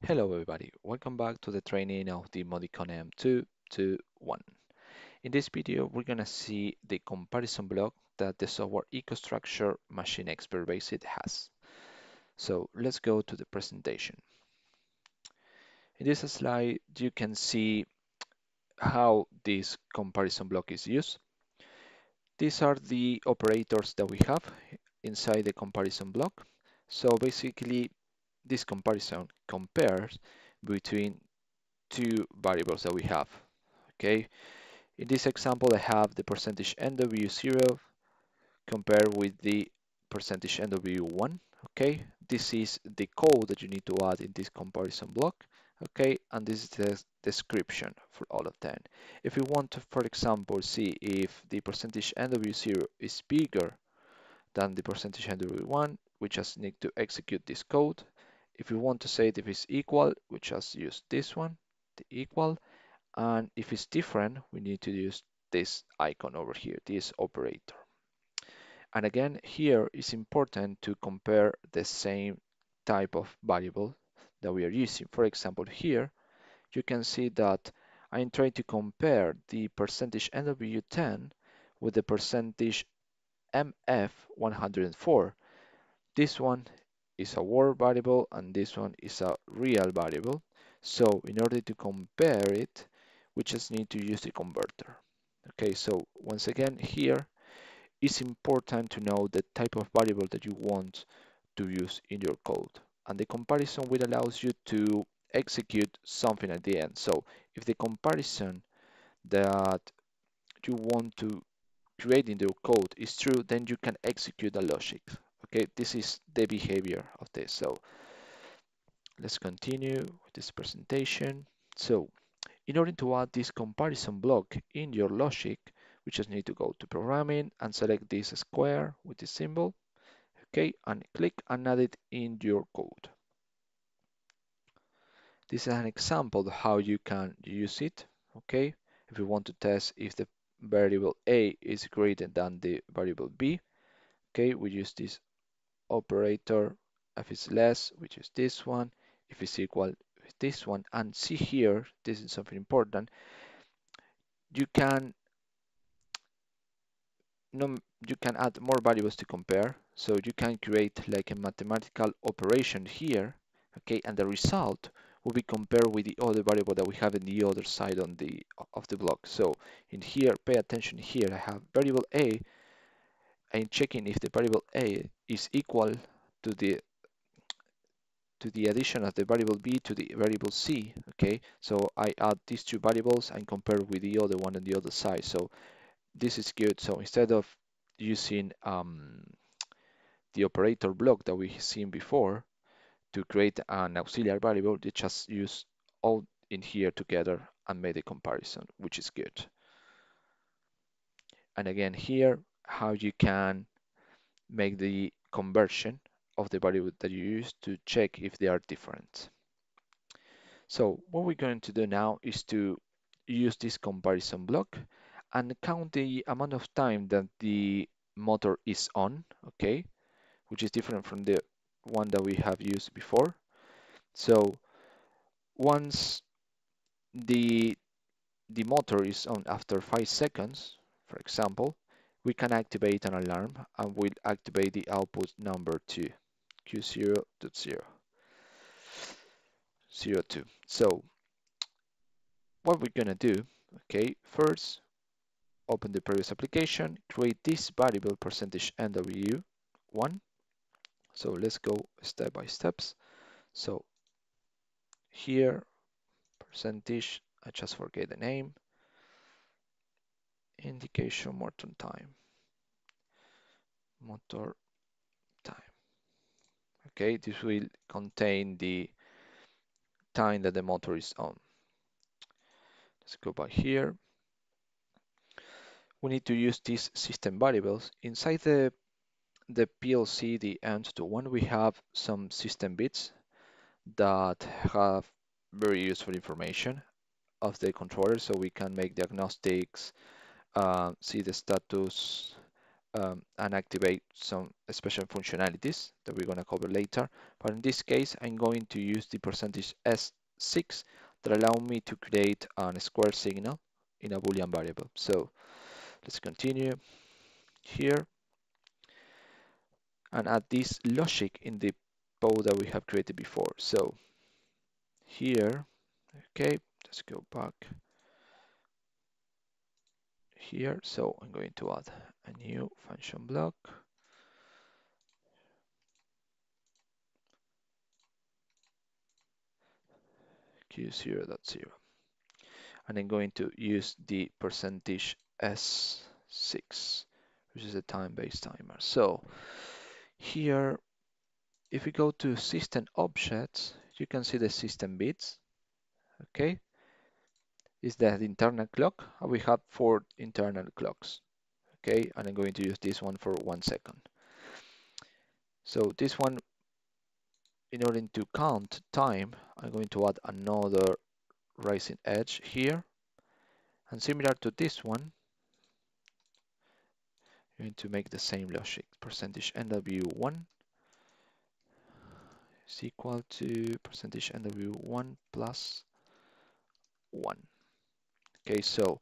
Hello everybody, welcome back to the training of the Modicon M221. In this video, we're gonna see the comparison block that the software EcoStruxure Machine Expert Basic has. So let's go to the presentation. In this slide, you can see how this comparison block is used. These are the operators that we have inside the comparison block. So basically, this comparison compares between two variables that we have. Okay, in this example, I have the percentage NW0 compared with the percentage NW1. Okay, this is the code that you need to add in this comparison block. Okay, and this is the description for all of them. If we want to, for example, see if the percentage NW0 is bigger than the percentage NW1, we just need to execute this code. If we want to say if it's equal, we just use this one, the equal. And if it's different, we need to use this icon over here, this operator. And again, here it's important to compare the same type of variable that we are using. For example, here you can see that I'm trying to compare the percentage NW10 with the percentage MF104. This one is a word variable and this one is a real variable. So in order to compare it, we just need to use the converter. Okay, so once again here, it's important to know the type of variable that you want to use in your code. And the comparison will allow you to execute something at the end. So if the comparison that you want to create in your code is true, then you can execute the logic. Okay, this is the behavior of this. So let's continue with this presentation. So in order to add this comparison block in your logic, we just need to go to programming and select this square with this symbol, okay, and click and add it in your code. This is an example of how you can use it, okay? If you want to test if the variable A is greater than the variable B, okay, we use this operator. If it's less, we use this one. If it's equal, with this one. And see here, this is something important. You can you can add more variables to compare. So you can create like a mathematical operation here, okay, and the result will be compared with the other variable that we have in the other side on the of the block. So in here, pay attention here, I have variable A. I'm checking if the variable A is equal to the addition of the variable B to the variable C, okay? So I add these two variables and compare with the other one on the other side. So this is good. So instead of using the operator block that we've seen before to create an auxiliary variable, you just use all in here together and make the comparison, which is good. And again here, how you can make the conversion of the variable that you use to check if they are different. So what we're going to do now is to use this comparison block and count the amount of time that the motor is on, okay, which is different from the one that we have used before. So once the motor is on after 5 seconds, for example, we can activate an alarm and we'll activate the output number to Q0.002. So what we're gonna do, okay, first open the previous application, create this variable percentage NW1. So let's go step by steps. So here, percentage, I just forget the name, indication motor time. Okay, this will contain the time that the motor is on. Let's go back here. We need to use these system variables. Inside the PLC, the M221, we have some system bits that have very useful information of the controller, so we can make diagnostics, see the status, and activate some special functionalities that we're going to cover later. But in this case, I'm going to use the percentage S6 that allow me to create a square signal in a Boolean variable. So let's continue here and add this logic in the code that we have created before. So here, okay, let's go back here. So I'm going to add a new function block. Q0.0, and I'm going to use the percentage S6, which is a time-based timer. So here, if we go to system objects, you can see the system bits. Okay, is that internal clock? We have 4 internal clocks. Okay, and I'm going to use this one for 1 second. So this one, in order to count time, I'm going to add another rising edge here. And similar to this one, you're going to make the same logic. Percentage NW1 is equal to percentage NW1 plus 1. Okay, so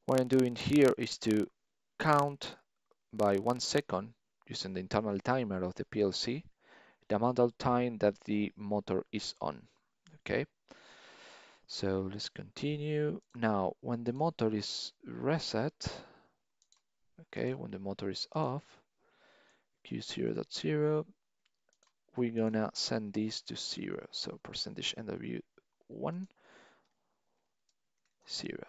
what I'm doing here is to count by 1 second using the internal timer of the PLC the amount of time that the motor is on. Okay, so let's continue. Now, when the motor is reset, okay, when the motor is off, Q0.0, we're gonna send this to 0. So percentage NW1, 0.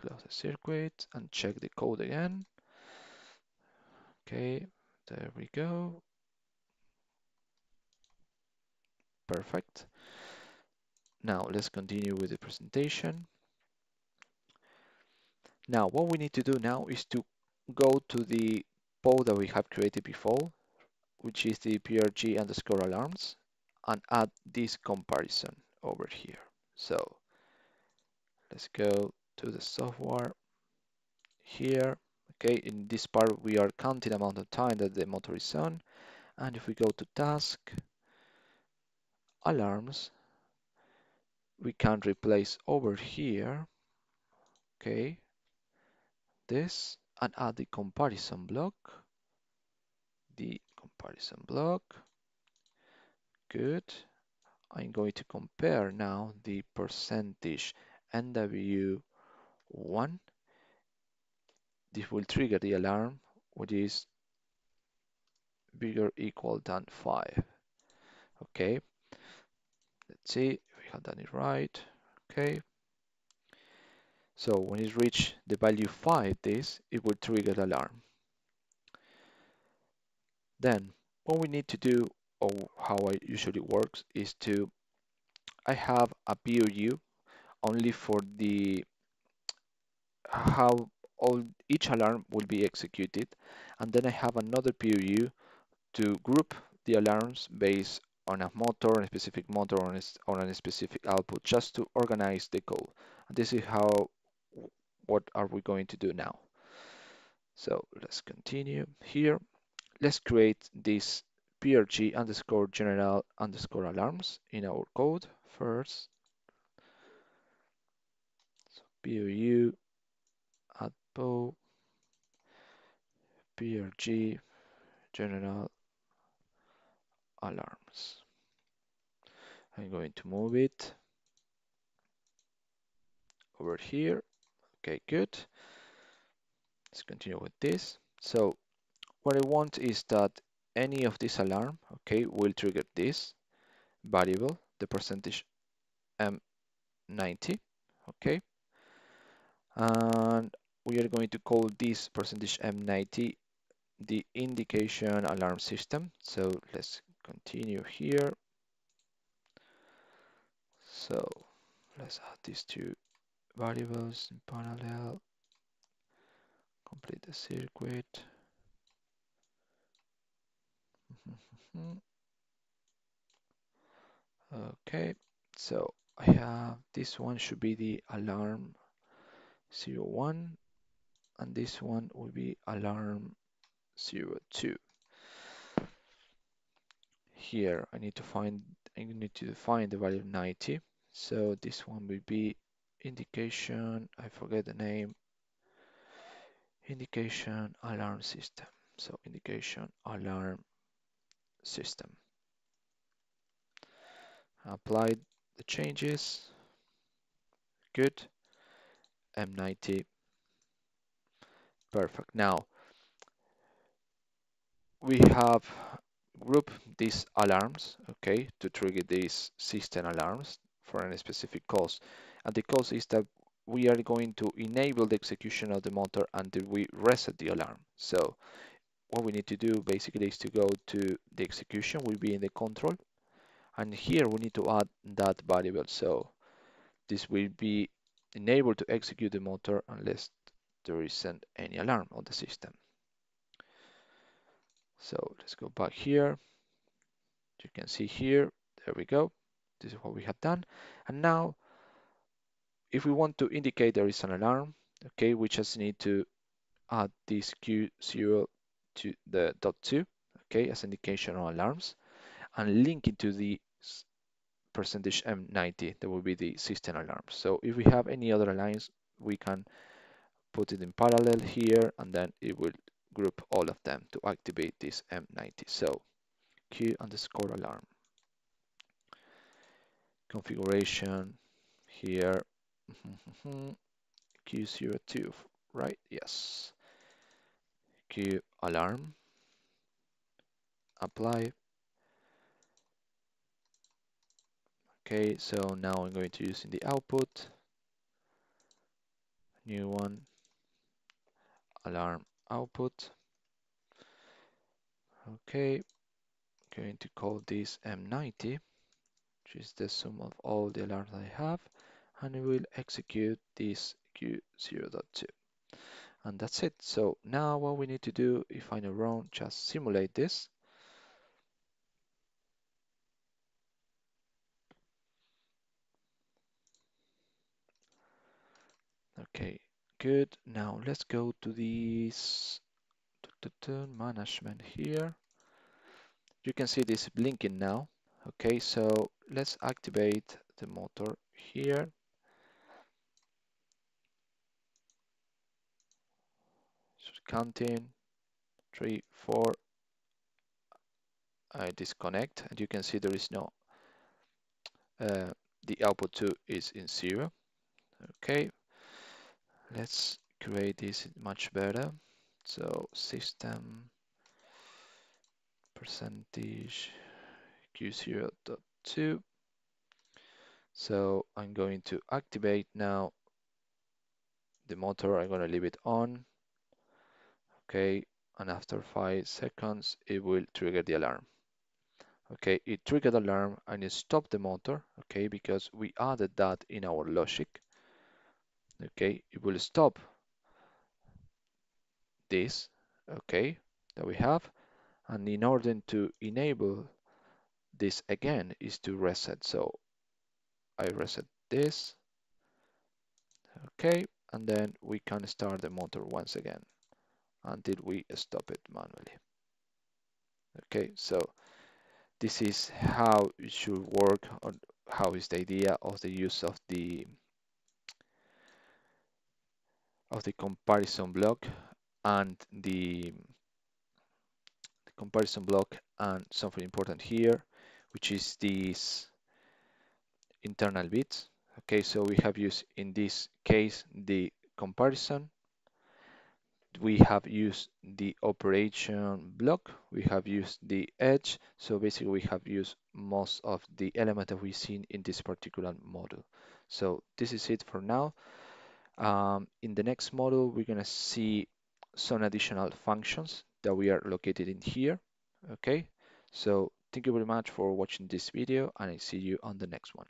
Close the circuit and check the code again. Okay, there we go. Perfect. Now let's continue with the presentation. Now what we need to do now is to go to the code that we have created before, which is the PRG underscore alarms, and add this comparison over here. So let's go to the software here. Okay, in this part we are counting the amount of time that the motor is on, and if we go to task alarms, we can replace over here, okay, this, and add the comparison block. Good. I'm going to compare now the percentage NW1. This will trigger the alarm, which is bigger or equal than 5. Okay, let's see if we have done it right. Okay, so when it reaches the value 5, it will trigger the alarm. Then what we need to do, or how it usually works, is I have a POU only for the how each alarm will be executed, and then I have another POU to group the alarms based on a motor, a specific motor, on a specific output, just to organize the code. And this is what are we going to do now. So let's continue here. Let's create this PRG underscore general underscore alarms in our code first. So POU add PRG general alarms. I'm going to move it over here. Okay, good. Let's continue with this. So what I want is that any of this alarm, okay, will trigger this variable, the percentage M90, okay, and we are going to call this percentage M90 the indication alarm system. So let's continue here. So let's add these two variables in parallel, complete the circuit. Okay, so I have this one should be the alarm 01, and this one will be alarm 02. Here I need to define the value of 90. So this one will be indication, I forget the name, indication alarm system. So indication alarm system. Apply the changes. Good. M90. Perfect. Now we have grouped these alarms, okay, to trigger these system alarms for any specific cause. And the cause is that we are going to enable the execution of the motor until we reset the alarm. So what we need to do basically is to go to the execution, will be in the control, and here we need to add that variable. So this will be enabled to execute the motor unless there isn't any alarm on the system. So let's go back here. You can see here, there we go. This is what we have done. And now, if we want to indicate there is an alarm, okay, we just need to add this Q0 to the dot 2, okay, as indication of alarms, and link it to the percentage M90, that will be the system alarm. So if we have any other alarms, we can put it in parallel here, and then it will group all of them to activate this M90. So Q underscore alarm. Configuration here, Q02, right? Yes. Q alarm, apply. Okay, so now I'm going to use in the output, new one, alarm output. Okay, going to call this M90, which is the sum of all the alarms I have, and it will execute this Q0.2. And that's it. So now what we need to do, if I know wrong, just simulate this. Okay, good. Now let's go to this management here. You can see this blinking now. Okay, so let's activate the motor here. So counting 3, 4. I disconnect, and you can see there is no the output 2 is in 0. Okay, let's create this much better. So system percentage Q0.2. So I'm going to activate now the motor. I'm going to leave it on. Okay, and after 5 seconds, it will trigger the alarm. Okay, it triggered alarm and it stopped the motor. Okay, because we added that in our logic. Okay, it will stop this. Okay, that we have. And in order to enable this again is to reset. So I reset this. Okay, and then we can start the motor once again until we stop it manually. Okay, so this is how it should work, or how is the idea of the use of the comparison block and the comparison block and something important here, which is these internal bits. Okay, so we have used in this case the comparison. We have used the operation block, we have used the edge, so basically we have used most of the elements that we've seen in this particular model. So this is it for now. In the next model, we're going to see some additional functions that we are located in here. Okay, so thank you very much for watching this video, and I see you on the next one.